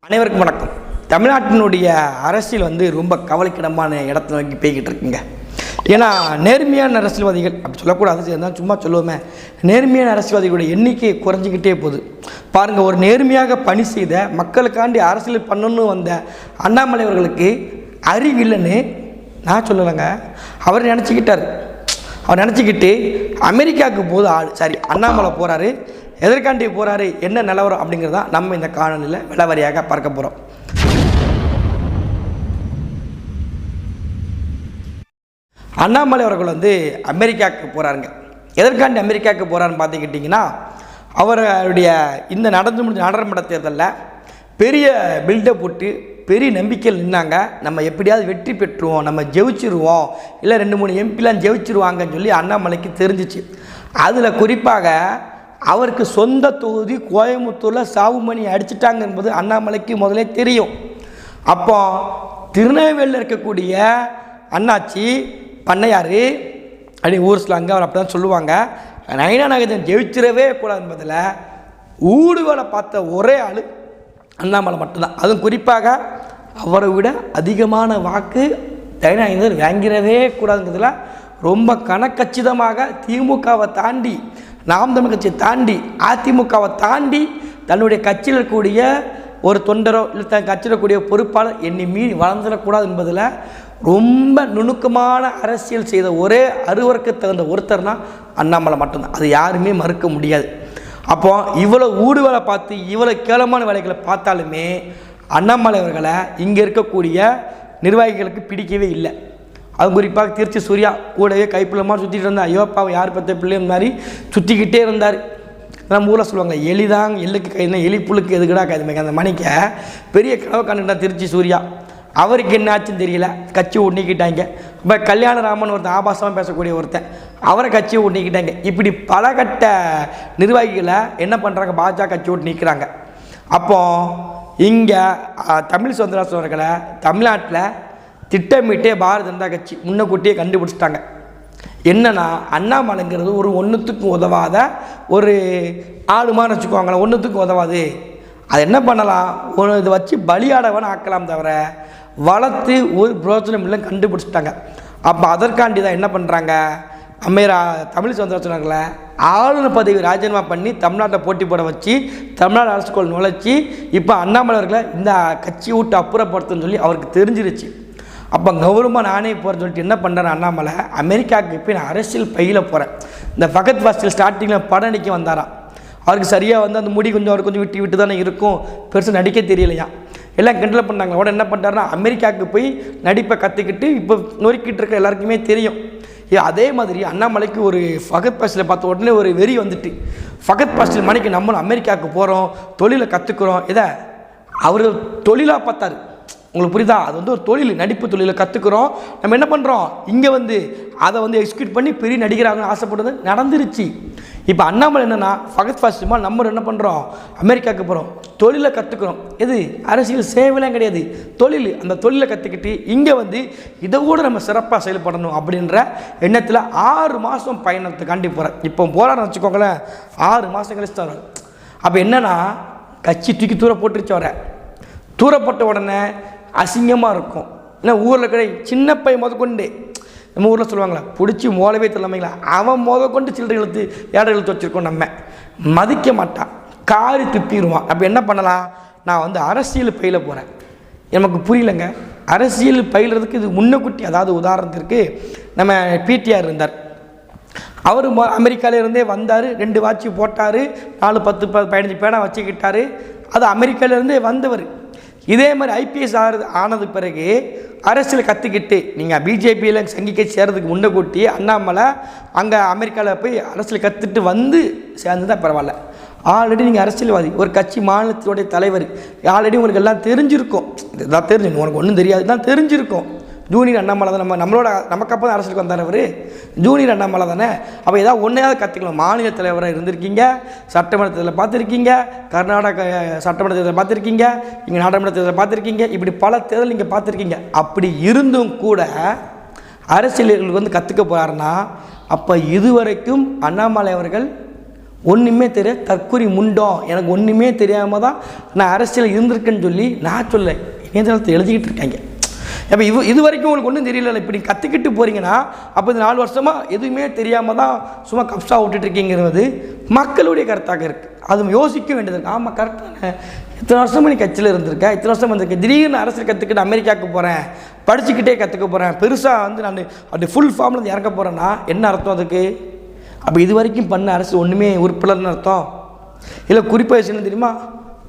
அனைவருக்கும் வணக்கம். தமிழ்நாட்டினுடைய அரசியல் ரொம்ப கவலைக்கிடமான இடத்துல நோக்கி போய்கிட்டு இருக்குங்க. ஏன்னா நேர்மையான அரசியல்வாதிகள் அப்படி சொல்லக்கூடாது, இருந்தாலும் சும்மா சொல்லுவோமே, நேர்மையான அரசியல்வாதிகளுடைய எண்ணிக்கை குறைஞ்சிக்கிட்டே போகுது. பாருங்கள், ஒரு நேர்மையாக பணி செய்த மக்களுக்காண்டி அரசியல் பண்ணணும்னு வந்த அண்ணாமலை அவர்களுக்கு அறிவில்லைன்னு நான் சொல்லலைங்க. அவர் நினச்சிக்கிட்டு அமெரிக்காவுக்கு போது அண்ணாமலை போகிறாரு. எதற்காண்டி போகிறாரு, என்ன நிலவரம் அப்படிங்கிறதா நம்ம இந்த காணொலியில் விளவரியாக பார்க்க போகிறோம். அண்ணாமலை அவர்கள் அமெரிக்காவுக்கு போகிறாருங்க. எதற்காண்டி அமெரிக்காவுக்கு போகிறாருன்னு பார்த்துக்கிட்டிங்கன்னா, அவருடைய இந்த நடந்து முடிஞ்ச நாடாளுமன்ற தேர்தலில் பெரிய பில்டப் போட்டு பெரிய நம்பிக்கையில் நின்னாங்க. நம்ம எப்படியாவது வெற்றி பெற்றுவோம், நம்ம ஜெயிச்சிருவோம், இல்லை 2-3 எம்பிலாம் ஜெயிச்சிருவாங்கன்னு சொல்லி அண்ணாமலைக்கு தெரிஞ்சிச்சு. அதில் குறிப்பாக அவருக்கு சொந்த தொகுதி கோயம்புத்தூரில் சாவுமணி அடிச்சிட்டாங்க என்பது அண்ணாமலைக்கு முதலே தெரியும். அப்போ திருநெல்வேலியில் இருக்கக்கூடிய அண்ணாச்சி பண்ணையார் அப்படி ஊர் ஸ்லாங்க அவர் அப்படி தான் சொல்லுவாங்க, நயனா நாகேந்திரன் ஜெயிச்சிடவே கூடாது என்பதில் ஊடுவேலை பார்த்த ஒரே ஆள் அண்ணாமலை மட்டும்தான். அதுவும் குறிப்பாக அவரை விட அதிகமான வாக்கு நயனா நாகேந்திரன் வாங்கிறவே கூடாதுங்கிறதுல ரொம்ப கனக்கச்சிதமாக திமுகவை தாண்டி, நாம் தமிழ் கட்சியை தாண்டி, அதிமுகவை தாண்டி தன்னுடைய கட்சியில் இருக்கக்கூடிய ஒரு தொண்டரோ இல்லை தன் கட்சியில் இருக்கக்கூடிய பொறுப்பாளர் எண்ணி மீறி வளர்ந்துடக்கூடாது என்பதில் ரொம்ப நுணுக்கமான அரசியல் செய்த ஒரே அருவருக்கு தகுந்த ஒருத்தர்னா அண்ணாமலை மட்டும்தான். அது யாருமே மறுக்க முடியாது. அப்போ இவ்வளோ ஊடு வேலை பார்த்து இவ்வளோ கேவலமான வேலைகளை பார்த்தாலுமே அண்ணாமலை அவர்களை இங்கே இருக்கக்கூடிய நிர்வாகிகளுக்கு பிடிக்கவே இல்லை. அது குறிப்பாக திருச்சி சூர்யா கூடவே கைப்பிள்ளமாக சுற்றிட்டு இருந்தார். ஐயோப்பாவை யார் பற்ற பிள்ளையும் மாதிரி சுற்றிக்கிட்டே இருந்தார். நம்ம ஊரில் சொல்லுவாங்க, எலிதான் எள்ளுக்கு கைதுனா எலி புழுக்கு எதுக்கடா கைது. அந்த மணிக்க பெரிய கனவு கண்டுட்டான் திருச்சி சூர்யா. அவருக்கு என்ன ஆச்சுன்னு தெரியல, கட்சி ஒட்டிக்கிட்டாங்க. இப்போ கல்யாணராமன் ஒருத்தன் ஆபாசமாக பேசக்கூடிய ஒருத்தன், அவரை கட்சியை ஒட்டிக்கிட்டாங்க. இப்படி பல கட்ட நிர்வாகிகளை என்ன பண்ணுறாங்க, பாஜக கட்சி ஓட்டு நிற்கிறாங்க. அப்போ இங்கே தமிழ் சுதந்திரம் அவர்களை தமிழ்நாட்டில் திட்டமிட்டே பாரதிய ஜனதா கட்சி முன்னக்கூட்டியே கண்டுபிடிச்சிட்டாங்க. என்னன்னா, அண்ணாமலைங்கிறது ஒரு ஒன்றுத்துக்கும் உதவாத ஒரு ஆளுமான்னு வச்சுக்குவாங்களேன், ஒன்றுத்துக்கும் உதவாது. அது என்ன பண்ணலாம், ஒரு இதை வச்சு பலியாடவன் ஆக்கலாம் தவிர வளர்த்து ஒரு பிரோஜனம் இல்லை கண்டுபிடிச்சிட்டாங்க. அப்போ அதற்காண்டி தான் என்ன பண்ணுறாங்க, தமிழ் சுதந்திரங்களை ஆளுநர் பதவி ராஜினாமா பண்ணி தமிழ்நாட்டை போட்டி போட வச்சு தமிழ்நாடு அரசுக்குள் நுழைச்சி இப்போ அண்ணாமலை அவர்களை இந்த கட்சியை விட்டு அப்புறப்படுத்துன்னு சொல்லி அவருக்கு தெரிஞ்சிருச்சு. அப்போ கௌரவமாக நானே போகிறேன்னு சொல்லிட்டு என்ன பண்ணுறேன், அண்ணாமலை அமெரிக்காவுக்கு போய் நான் அரசியல் பையில் போகிறேன். இந்த ஃபகத் ஃபாசில் ஸ்டார்டிங்கில் படம் நடிக்க வந்தாராம். அவருக்கு சரியாக அந்த முடி அவர் கொஞ்சம் விட்டு தானே இருக்கும், பெருசாக நடிக்க தெரியலையா, எல்லாம் கிண்டல் பண்ணாங்க. உடனே என்ன பண்ணுறாருன்னா அமெரிக்காவுக்கு போய் நடிப்பை கற்றுக்கிட்டு இப்போ நொறுக்கிட்டு இருக்க எல்லாருக்குமே தெரியும். அதே மாதிரி அண்ணாமலைக்கு ஒரு ஃபகத் ஃபாசிலை பார்த்த உடனே ஒரு வெறி வந்துட்டு, ஃபகத் ஃபாசில் மணிக்கு நம்மளும் அமெரிக்காவுக்கு போகிறோம், தொழிலை கற்றுக்குறோம். இதை அவர் தொழிலாக பார்த்தாரு. உங்களுக்கு புரியுதா, அது ஒரு தொழில், நடிப்பு தொழிலை கற்றுக்குறோம். நம்ம என்ன பண்ணுறோம், இங்கே அதை எக்ஸிக்யூட் பண்ணி பெரிய நடிகராக ஆசைப்படுறது நடந்துருச்சு. இப்போ அண்ணாமலை என்னென்னா ஃபகத் ஃபாசிமா நம்ம என்ன பண்ணுறோம், அமெரிக்காவுக்கு போகிறோம், தொழிலை கற்றுக்குறோம். எது அரசியல் சேவைலாம் கிடையாது, தொழில். அந்த தொழிலை கற்றுக்கிட்டு இங்கே இதை கூட நம்ம சிறப்பாக செயல்படணும் அப்படின்ற எண்ணத்தில் 6 மாதம் பயணத்துக்காண்டி போகிறேன். இப்போ போகிறான்னு வச்சுக்கோங்களேன், 6 மாதம் கழிச்சு தான் வரும். அப்போ என்னென்னா கட்சி தூக்கி தூர போட்டுருச்சு. அவரை தூரப்பட்ட உடனே அசிங்கமாக இருக்கும். ஏன்னா ஊரில் கிடையாது, சின்ன பையன் முதற்கொண்டு, நம்ம ஊரில் சொல்லுவாங்களா, பிடிச்சி மோளவே தெரியலைங்களா, அவன் முதற்கொண்டு சில்லறை எழுத்து ஏடை எழுத்து வச்சுருக்கோம். நம்ம மதிக்க மாட்டான், காரி துப்பிடுவான். அப்போ என்ன பண்ணலாம், நான் அரசியல் பயில போகிறேன். நமக்கு புரியலைங்க, அரசியல் பயிலுறதுக்கு இது முன்னக்குட்டி. அதாவது உதாரணத்திற்கு நம்ம பிடிஆர் இருந்தார், அவர் அமெரிக்காவிலேருந்தே வந்தார், 2 வாட்சி போட்டார், 4, 10, 15 பேனா வச்சுக்கிட்டார். அது அமெரிக்காவிலேருந்தே வந்தவர். இதே மாதிரி ஐபிஎஸ் ஆனது பிறகு அரசியல் கற்றுக்கிட்டு நீங்கள் பிஜேபியில் சங்கிக்க சேர்றதுக்கு முன்னக்கூட்டி அண்ணாமலை அங்கே அமெரிக்காவில் போய் அரசியல் கற்றுட்டு சேர்ந்து தான் பரவாயில்ல. ஆல்ரெடி நீங்கள் அரசியல்வாதி, ஒரு கட்சி மாநிலத்தினுடைய தலைவர், ஆல்ரெடி உங்களுக்கு எல்லாம் தெரிஞ்சிருக்கும். இதுதான் தெரிஞ்சு, உனக்கு ஒன்றும் தெரியாது தான் தெரிஞ்சிருக்கும். ஜூனியர் அண்ணாமலை தான் நமக்கு அப்போ தான் அரசியலுக்கு வந்தார் அவர், ஜூனியர் அண்ணாமலை தானே. அப்போ ஏதாவது ஒன்றையாவது கற்றுக்கலாம். மாநில தலைவராக இருந்திருக்கீங்க, சட்டமன்ற தேர்தலில் பார்த்துருக்கீங்க, கர்நாடக சட்டமன்ற தேர்தலில் பார்த்துருக்கீங்க, இங்கே நாடாளுமன்ற தேர்தலில் பார்த்துருக்கீங்க, இப்படி பல தேர்தல் நீங்கள் பார்த்துருக்கீங்க. அப்படி இருந்தும் கூட அரசியல்களுக்கு கற்றுக்க போகிறாருன்னா அப்போ இதுவரைக்கும் அண்ணாமலை அவர்கள் ஒன்றுமே தெரியாது, தற்கொலை முண்டோம், எனக்கு ஒன்றுமே தெரியாமல் தான் நான் அரசியல் இருந்திருக்கேன்னு சொல்லி நான் சொல்ல இணையதளத்தை எழுதிக்கிட்டு இருக்காங்க. அப்போ இது வரைக்கும் உங்களுக்கு ஒன்றும் தெரியல, இப்படி கற்றுக்கிட்டு போகிறீங்கன்னா அப்போ இந்த 4 வருஷமாக எதுவுமே தெரியாமல் தான் சும்மா கப்ஸாக விட்டுட்டுருக்கீங்கிறது மக்களுடைய கருத்தாக இருக்குது. அது யோசிக்க வேண்டியது இருக்குது. ஆமாம், கரெக்டான இத்தனை வருஷமாக நீ கட்சியில் இருந்திருக்கேன், இத்தனை வருஷம் வந்திருக்கேன், திடீர்னு அரசியல் கற்றுக்கிட்டு அமெரிக்காவுக்கு போகிறேன், படிச்சுக்கிட்டே கற்றுக்க போகிறேன், பெருசாக வந்து நான் அப்படி ஃபுல் ஃபார்மில் இறங்க போகிறேன்னா என்ன அர்த்தம் அதுக்கு? அப்போ இது வரைக்கும் பண்ண அரசு ஒன்றுமே உறுப்பினர்னு அர்த்தம் இல்லை. குறிப்பாக விஷயம் தெரியுமா,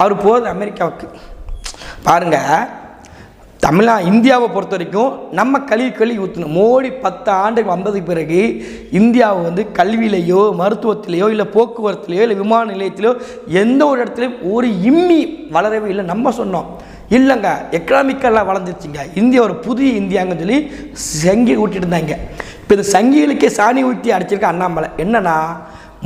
அவர் போகிறது அமெரிக்காவுக்கு. பாருங்கள், இந்தியாவை பொறுத்த வரைக்கும் நம்ம கல்வி ஊற்றணும். மோடி 10 ஆண்டுகள் வந்ததுக்கு பிறகு இந்தியாவை வந்து கல்வியிலையோ மருத்துவத்திலேயோ இல்லை போக்குவரத்துலையோ இல்லை விமான நிலையத்திலையோ எந்த ஒரு இடத்துலையும் ஒரு இம்மி வளரவே இல்லை. நம்ம சொன்னோம் இல்லைங்க, எக்கனாமிக்கெல்லாம் வளர்ந்துருச்சுங்க, இந்தியா ஒரு புதிய இந்தியாங்கன்னு சொல்லி சங்கி ஊட்டிட்டு இருந்தாங்க. இப்போ இந்த சங்கிகளுக்கே சாணி ஊற்றி அடிச்சிருக்க அண்ணாமலை என்னன்னா,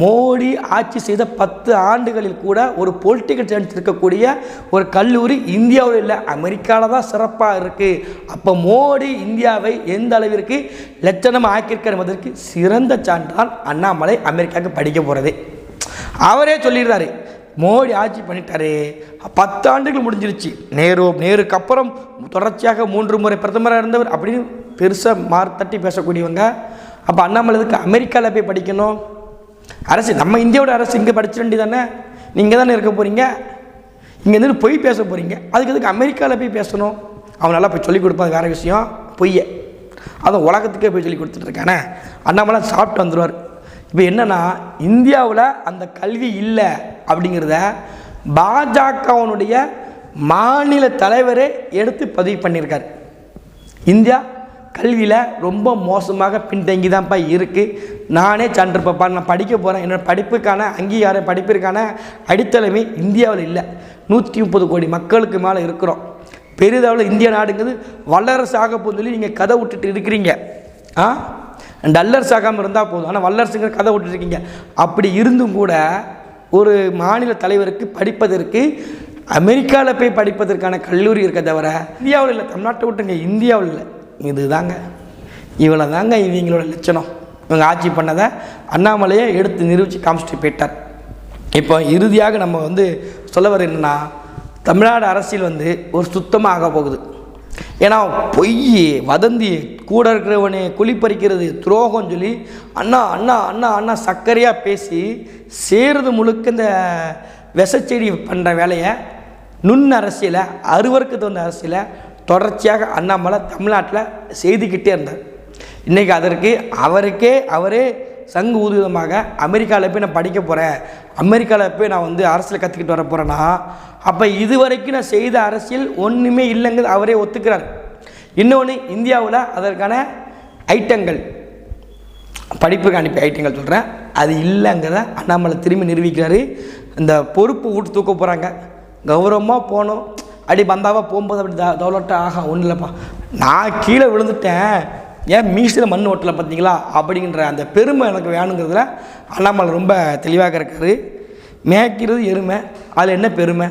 மோடி ஆட்சி செய்த 10 ஆண்டுகளில் கூட ஒரு பொலிட்டிக்கல் சயின்ஸ் இருக்கக்கூடிய ஒரு கல்லூரி இந்தியாவில் இல்லை, அமெரிக்காவில் தான் சிறப்பாக இருக்குது. அப்போ மோடி இந்தியாவை எந்த அளவிற்கு லட்சணம் ஆக்கியிருக்கார் என்பதற்கு சிறந்த சான்றால் அண்ணாமலை அமெரிக்காவுக்கு படிக்க போகிறது. அவரே சொல்லிடுறாரு, மோடி ஆட்சி பண்ணிட்டாரு, 10 ஆண்டுகள் முடிஞ்சிருச்சு, நேருக்கு அப்புறம் தொடர்ச்சியாக 3 முறை பிரதமராக இருந்தவர் அப்படின்னு பெருசாக தட்டி பேசக்கூடியவங்க. அப்போ அண்ணாமலைக்கு அமெரிக்காவில் போய் படிக்கணும்? அரசு நம்ம இந்தியாவோட அரசு இங்கே படிச்ச வேண்டியதானே, நீங்கள் தானே இருக்க போகிறீங்க, இங்கேருந்து போய் பேச போகிறீங்க, அதுக்கு எதுக்கு அமெரிக்காவில் போய் பேசணும்? அவன் நல்லா போய் சொல்லிக் கொடுப்பான், வேறு விஷயம் பொய்யை, அதை உலகத்துக்கே போய் சொல்லி கொடுத்துட்ருக்கானே. அண்ணாமலை சாப்பிட்டு வந்துடுவார். இப்போ என்னென்னா, இந்தியாவில் அந்த கல்வி இல்லை அப்படிங்கிறத பாஜகவனுடைய மாநில தலைவரே எடுத்து பதிவு பண்ணியிருக்கார். இந்தியா கல்வியில் ரொம்ப மோசமாக பின்தங்கி தான்ப்பா இருக்குது, நானே சான்றிருப்பப்பா, நான் படிக்க போகிறேன், என்னோடய படிப்புக்கான அங்கீகாரம் படிப்பிற்கான அடித்தளமே இந்தியாவில் இல்லை. 130 கோடி மக்களுக்கு மேலே இருக்கிறோம். பெரிதளவில் இந்திய நாடுங்கிறது வல்லரசு ஆக போகுதுன்னு சொல்லி நீங்கள் கதை விட்டுட்டு இருக்கிறீங்க. டல்லர்ஸ் ஆகாமல் இருந்தால் போதும், ஆனால் வல்லரசுங்கிற கதை விட்டுருக்கீங்க. அப்படி இருந்தும் கூட ஒரு மாநில தலைவருக்கு படிப்பதற்கு அமெரிக்காவில் போய் படிப்பதற்கான கல்லூரி இருக்க தவிர இந்தியாவில் இல்லை. தமிழ்நாட்டை விட்டுங்க, இந்தியாவில் இல்லை. இதுதாங்க இவ்வளோ தாங்க இவங்களோட லட்சணம். இவங்க ஆட்சி பண்ணதை அண்ணாமலையை எடுத்து நிரூபித்து காமிச்சிட்டு போயிட்டார். இப்போ இறுதியாக நம்ம வந்து சொல்ல வர என்னென்னா, தமிழ்நாடு அரசியல் வந்து ஒரு சுத்தமாக ஆக போகுது. ஏன்னா பொய் வதந்தி கூட இருக்கிறவனே குழிப்பறிக்கிறது துரோகம் சொல்லி அண்ணா அண்ணா அண்ணா அண்ணா சர்க்கரையாக பேசி சேருது முழுக்க இந்த விஷச்செடி பண்ணுற வேலையை நுண் அரசியலை அறுவருக்கு தகுந்த அரசியலை தொடர்ச்சியாக அண்ணாமலை தமிழ்நாட்டில் செய்துக்கிட்டே இருந்தார். இன்றைக்கி அதற்கு அவரே சங்கு ஊதுவிதமாக அமெரிக்காவில் போய் நான் படிக்க போகிறேன், அமெரிக்காவில் போய் நான் வந்து அரசியல் கற்றுக்கிட்டு வர போகிறேன்னா, அப்போ இதுவரைக்கும் நான் செய்த அரசியல் ஒன்றுமே இல்லைங்கிறது அவரே ஒத்துக்கிறார். இன்னொன்று, இந்தியாவில் அதற்கான ஐட்டங்கள் படிப்புக்கு அனுப்பி ஐட்டங்கள் சொல்கிறேன், அது இல்லைங்கிறத அண்ணாமலை திரும்பி நிரூபிக்கிறாரு. இந்த பொறுப்பு விட்டு தூக்க போகிறாங்க, கௌரவமாக போகணும், அப்படி பந்தாவாக போகும்போது அப்படி தௌலட்டாக ஆகா ஒன்றும் இல்லைப்பா, நான் கீழே விழுந்துட்டேன், ஏன் மீசில் மண் ஓட்டலை பார்த்தீங்களா அப்படிங்கிற அந்த பெருமை எனக்கு வேணுங்கிறதுல அண்ணாமலை ரொம்ப தெளிவாக இருக்கார். மேய்க்கிறது எருமை, அதில் என்ன பெருமை?